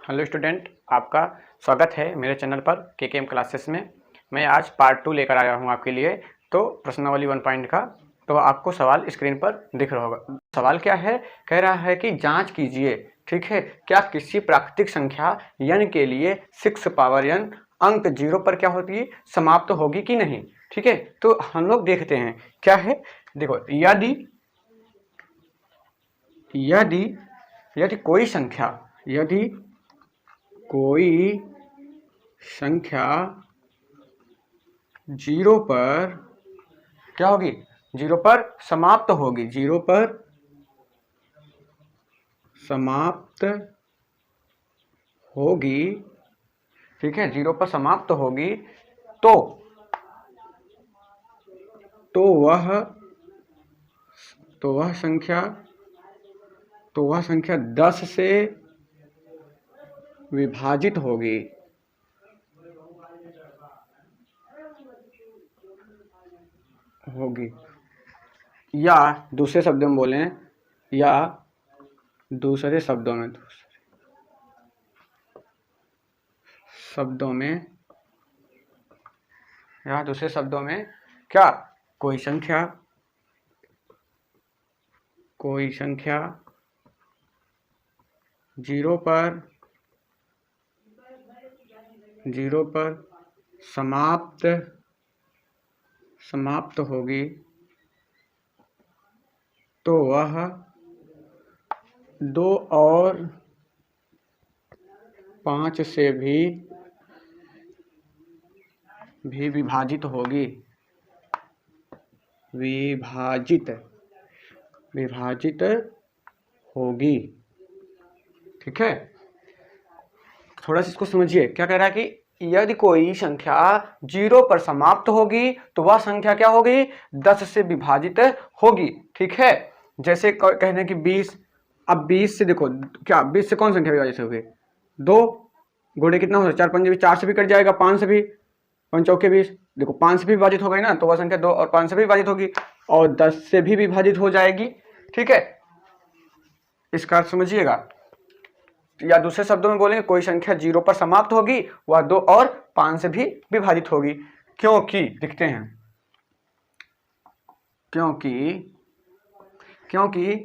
Hello student, आपका स्वागत है मेरे चैनल पर केकेएम क्लासेस में। मैं आज पार्ट 2 लेकर आया हूं आपके लिए। तो प्रश्नावली 1 पॉइंट का तो आपको सवाल स्क्रीन पर दिख रहा होगा। सवाल क्या है, कह रहा है कि जांच कीजिए, ठीक है, क्या किसी प्राकृतिक संख्या n के लिए 6 पावर n अंक 0 पर क्या होती है, समाप्त होगी कि नहीं। ठीक है, तो हम लोग देखते हैं क्या है। देखो, यदि कोई संख्या 0 पर क्या होगी, 0 पर समाप्त होगी, 0 पर समाप्त होगी, ठीक है, 0 पर समाप्त होगी तो वह संख्या 10 से विभाजित होगी। या दूसरे शब्दों में बोलें, दूसरे शब्दों में क्या, कोई संख्या 0 पर समाप्त होगी तो वह 2 और 5 से भी विभाजित होगी। ठीक है, थोड़ा सा इसको समझिए। क्या कह रहा है कि यदि कोई संख्या 0 पर समाप्त होगी तो वह संख्या क्या होगी, 10 से विभाजित होगी। ठीक है, जैसे कहने की 20, अब 20 से देखो, क्या 20 से कौन संख्या विभाजित होगी, 2 गुणे कितना हो, 4 पंजे 4 से भी कट जाएगा, 5 से भी, 5 चौके 20, देखो 5 से भी विभाजित हो गई ना, तो वह संख्या 2 और 5 से भी विभाजित होगी और 10 से भी विभाजित हो जाएगी। ठीक है, इसका अर्थ समझिएगा। या दूसरे शब्दों में बोलेंगे, कोई संख्या 0 पर समाप्त होगी, वह 2 और 5 से भी विभाजित होगी। क्योंकि दिखते हैं, क्योंकि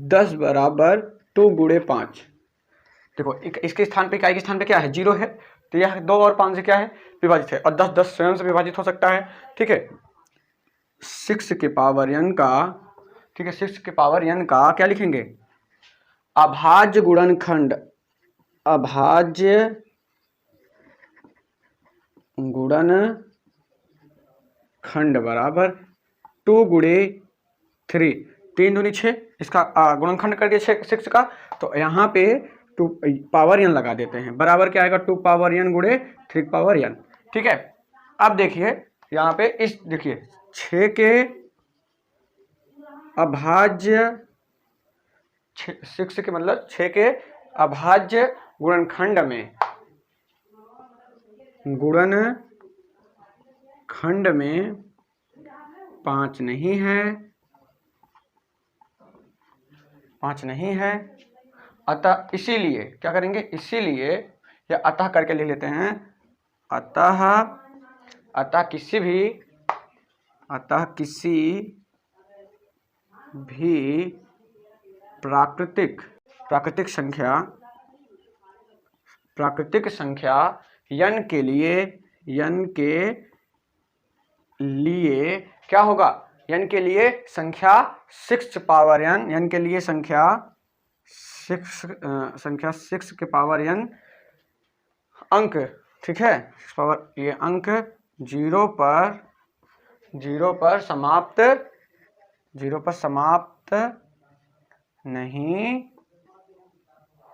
10 बराबर 2 गुणे 5। देखो, इसके स्थान पे, इकाई के स्थान पे क्या है, 0 है, तो यह 2 और 5 से क्या है, विभाजित है, और 10 स्वयं से विभाजित हो सकता है। ठीक है, 6 के पावर n का, ठीक है, 6 के पावर n का क्या लिखेंगे, अभाज्य गुणनखंड बराबर 2 गुणे 3, 3 दूनी 6, इसका गुणनखंड कर दिया 6 का, तो यहाँ पे 2 पावर n लगा देते हैं, बराबर क्या आएगा, 2 पावर n गुणे 3 पावर n। ठीक है, अब देखिए यहाँ पे, इस देखिए 6 के अभाज्य, 6 के मतलब 6 के अभाज्य गुणनखंड में 5 नहीं है, अतः इसीलिए क्या करेंगे, इसीलिए या अतः करके लिख लेते हैं, अतः किसी भी प्राकृतिक संख्या n के लिए क्या होगा, n के लिए संख्या 6 पावर n, n के लिए संख्या 6 के पावर n अंक, ठीक है, पावर ये अंक 0 पर समाप्त नहीं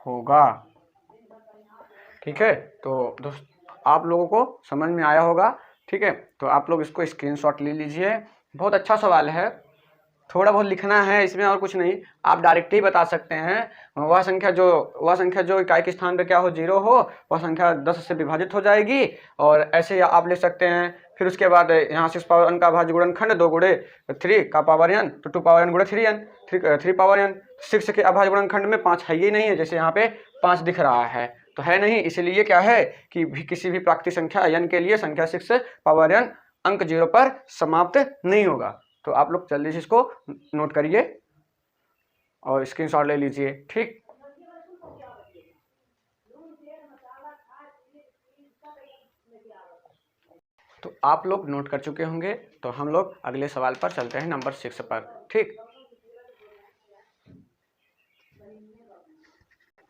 होगा। ठीक है, तो दोस्त आप लोगों को समझ में आया होगा। ठीक है, तो आप लोग इसको स्क्रीनशॉट ले लीजिए। बहुत अच्छा सवाल है, थोड़ा बहुत लिखना है इसमें और कुछ नहीं, आप डायरेक्ट ही बता सकते हैं। वह संख्या जो इकाई के स्थान पे क्या हो, 0 हो, वह संख्या 10 से विभाजित हो जाएगी, और ऐसे आप लिख सकते हैं। फिर उसके बाद यहाँ 6 पावर n का अभाज्य गुणनखंड 2 गुणे 3 का पावर n, तो 2 पावर n गुणे 3 पावर n। 6 के अभाज्य गुणनखंड में 5 है ही नहीं है, जैसे यहाँ पे 5 दिख रहा है, तो है नहीं, इसलिए क्या है कि किसी भी प्राकृतिक संख्या n के लिए संख्या 6 पावर n अंक 0 पर समाप्त नहीं होगा। तो आप लोग जल्दी से इसको नोट करिए और स्क्रीनशॉट ले लीजिए। ठीक, तो आप लोग नोट कर चुके होंगे, तो हम लोग अगले सवाल पर चलते हैं, नंबर 6 पर। ठीक,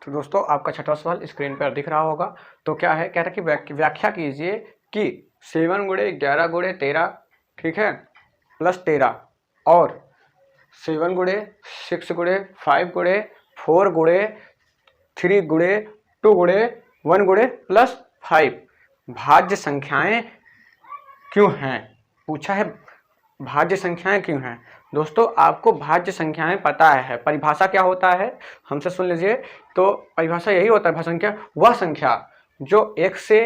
तो दोस्तों आपका छठा सवाल स्क्रीन पर दिख रहा होगा। तो क्या है, कह रहा है कि व्याख्या कीजिए कि 7 गुणे 11 गुणे 13, ठीक है, प्लस 13 और 7 गुणे 6 गुणे 5 गुणे 4 गुणे 3 गुणे 2 गुणे 1 गुणे प्लस 5 भाज्य संख्याएं क्यों हैं, पूछा है भाज्य संख्याएं क्यों हैं। दोस्तों आपको भाज्य संख्याएं पता है, परिभाषा क्या होता है हमसे सुन लीजिए। तो परिभाषा यही होता है, भाज्य संख्या वह संख्या जो एक से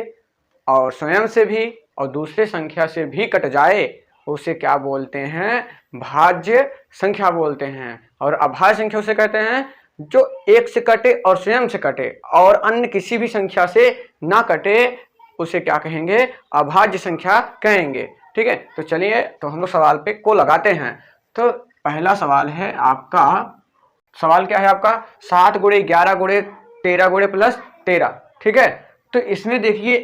और स्वयं से भी और दूसरे संख्या से भी कट जाए उसे क्या बोलते हैं, भाज्य संख्या बोलते हैं। और अभाज्य संख्या उसे कहते हैं जो एक से कटे और स्वयं से कटे और अन्य किसी भी संख्या से ना कटे, उसे क्या कहेंगे, अभाज्य संख्या कहेंगे। ठीक है, तो चलिए तो हम लोग सवाल पे को लगाते हैं। तो पहला सवाल है आपका, सवाल क्या है आपका, 7 गुणे 11 गुणे 13 गुणे प्लस 13। ठीक है, तो इसमें देखिए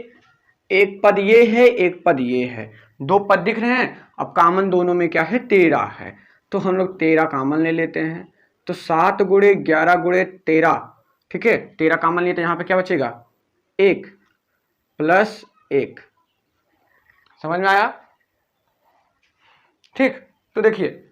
एक पद ये है, एक पद ये है, दो पद दिख रहे हैं। अब कामन दोनों में क्या है, 13 है, तो हम लोग 13 कामन ले लेते हैं। तो 7 गुणे 11 गुणे 13, ठीक है, 13 कामन लिए तो यहाँ पे क्या बचेगा, 1 प्लस 1। समझ में आया। ठीक, तो देखिए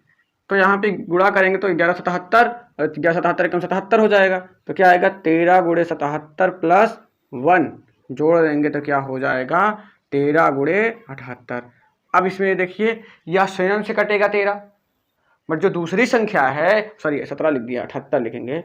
तो यहाँ पे गुणा करेंगे तो 1177, 1177 एकदम 77 हो जाएगा। तो क्या आएगा, 13 गुणे 77 प्लस 1 जोड़ देंगे तो क्या हो जाएगा, 13 गुणे 78। अब इसमें देखिए यह स्वयं से कटेगा 13, बट जो दूसरी संख्या है, सॉरी 17 लिख दिया, 78 लिखेंगे,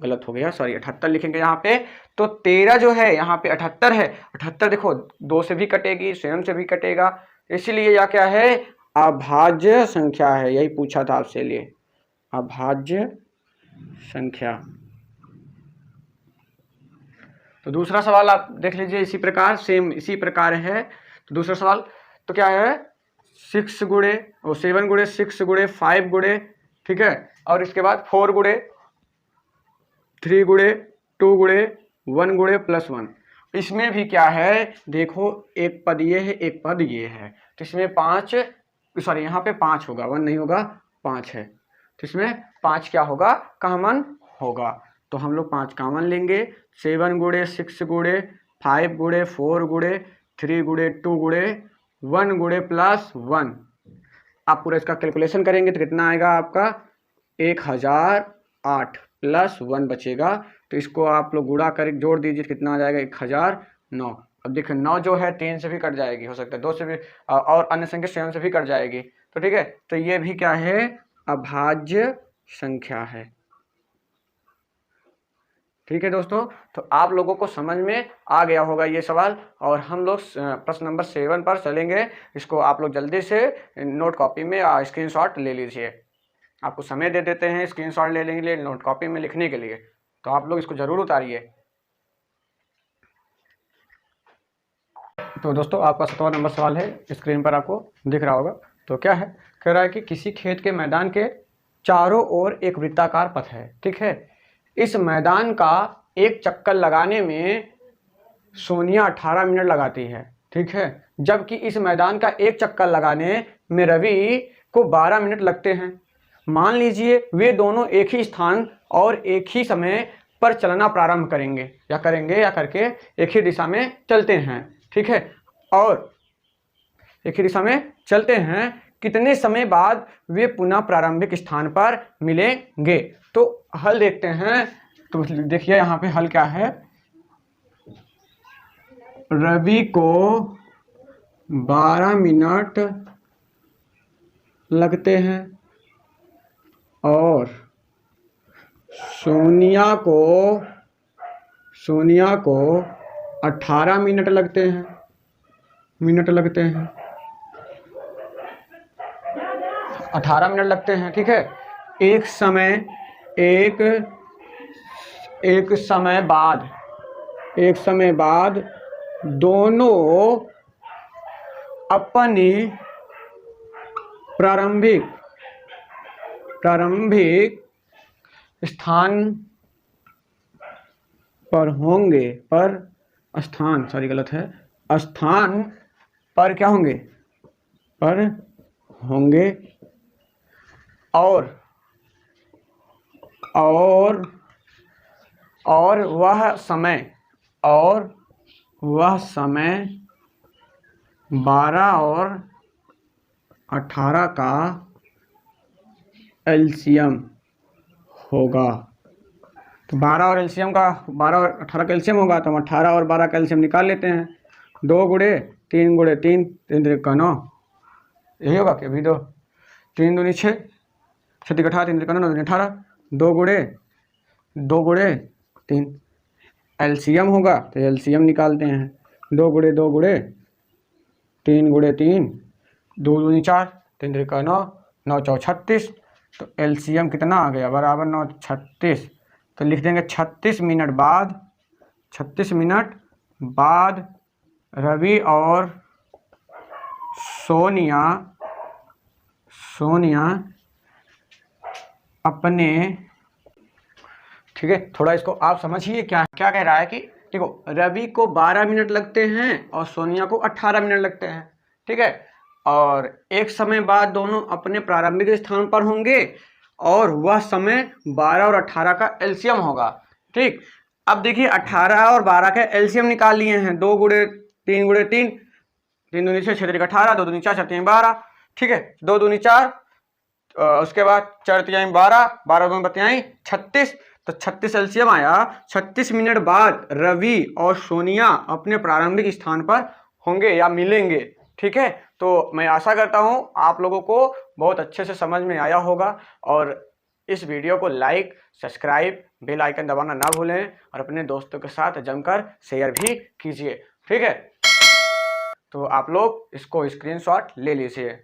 गलत हो गया, सॉरी 78 लिखेंगे यहाँ पे। तो 13 जो है यहाँ पे 78 है, 78 देखो 2 से भी कटेगी, स्वयं से भी कटेगा, इसलिए यह क्या है, अभाज्य संख्या है। यही पूछा था आपसे लिए, अभाज्य संख्या। तो दूसरा सवाल आप देख लीजिए, इसी प्रकार सेम इसी प्रकार है। तो दूसरा सवाल तो क्या है, 6 गुणे 7 गुणे 6 गुणे 5 गुणे, ठीक है, और इसके बाद 4 गुणे 3 गुणे 2 गुणे 1 गुणे प्लस 1। इसमें भी क्या है, देखो एक पद ये है, एक पद ये है, तो इसमें 5, सॉरी यहाँ पे 5 होगा, 1 नहीं होगा, 5 है, तो इसमें 5 क्या होगा, कॉमन होगा। तो हम लोग 5 कॉमन लेंगे। 7 गुणे 6 गुणे 5 गुणे 4 गुणे 3 गुणे 2 गुणे 1 गुणे प्लस 1। आप पूरा इसका कैलकुलेशन करेंगे तो कितना आएगा आपका, 1008 प्लस 1 बचेगा। तो इसको आप लोग गुणा कर जोड़ दीजिए, कितना आ जाएगा, 1009। अब देखिए 9 जो है 3 से भी कट जाएगी, हो सकता है 2 से भी, और अन्य संख्या स्वयं से भी कट जाएगी। तो ठीक है, तो ये भी क्या है, अभाज्य संख्या है। ठीक है दोस्तों, तो आप लोगों को समझ में आ गया होगा ये सवाल, और हम लोग प्रश्न नंबर 7 पर चलेंगे। इसको आप लोग जल्दी से नोट कॉपी में स्क्रीनशॉट ले लीजिए। आपको समय दे देते हैं स्क्रीनशॉट लेने के लिए, नोट कॉपी में लिखने के लिए, तो आप लोग इसको जरूर उतारिए। तो दोस्तों आपका 7वां नंबर सवाल है, स्क्रीन पर आपको दिख रहा होगा। तो क्या है, कह रहा है कि किसी खेत के मैदान के चारों ओर एक वृत्ताकार पथ है, ठीक है, इस मैदान का एक चक्कर लगाने में सोनिया 18 मिनट लगाती है, ठीक है, जबकि इस मैदान का एक चक्कर लगाने में रवि को 12 मिनट लगते हैं। मान लीजिए वे दोनों एक ही स्थान और एक ही समय पर चलना प्रारंभ करेंगे या करके एक ही दिशा में चलते हैं, ठीक है, और एक ही दिशा में चलते हैं, कितने समय बाद वे पुनः प्रारंभिक स्थान पर मिलेंगे। तो हल देखते हैं। तो देखिए यहाँ पे हल क्या है, रवि को 12 मिनट लगते हैं और सोनिया को 18 मिनट लगते हैं, 18 मिनट लगते हैं, ठीक है। एक समय बाद एक समय बाद दोनों अपनी प्रारंभिक स्थान पर होंगे, स्थान पर क्या होंगे, पर होंगे और वह समय 12 और 18 का एलसीएम होगा। तो 12 और 18 का एलसीएम होगा, तो हम 18 और 12 का एलसीएम निकाल लेते हैं। 2 गुणे 3 गुणे 3, 3 3 का 9, यही होगा कि अभी 3 दूनी 6, 6 3 18, 3 3 का 9, 9 दूनी 18, 2 गुणे 3 एलसीएम होगा, तो एलसीएम निकालते हैं। 2 गुणे 2 गुणे 3 गुणे 3, 2 दूनी 4, 3 3 का 9, 9 4 36, तो एलसीएम कितना आ गया, बराबर 9 36। तो लिख देंगे 36 मिनट बाद रवि और सोनिया अपने, ठीक है, थोड़ा इसको आप समझिए क्या क्या कह रहा है कि देखो, रवि को 12 मिनट लगते हैं और सोनिया को 18 मिनट लगते हैं, ठीक है, और एक समय बाद दोनों अपने प्रारंभिक स्थान पर होंगे और वह समय 12 और 18 का एलसीएम होगा। ठीक, अब देखिए 18 और 12 का एलसीएम निकाल लिए हैं। 2 गुणे 3 गुणे 3, 3 दूनी 6, 6 3 18, 2 दूनी 4, 4 3 12, ठीक है, 2 दूनी 4, उसके बाद 4 3 12, 12 दूनी 36, तो 36 एलसीएम आया। 36 मिनट बाद रवि और सोनिया अपने प्रारंभिक स्थान पर होंगे या मिलेंगे। ठीक है, तो मैं आशा करता हूं आप लोगों को बहुत अच्छे से समझ में आया होगा, और इस वीडियो को लाइक, सब्सक्राइब, बेल आइकन दबाना ना भूलें, और अपने दोस्तों के साथ जमकर शेयर भी कीजिए। ठीक है, तो आप लोग इसको स्क्रीनशॉट ले लीजिए।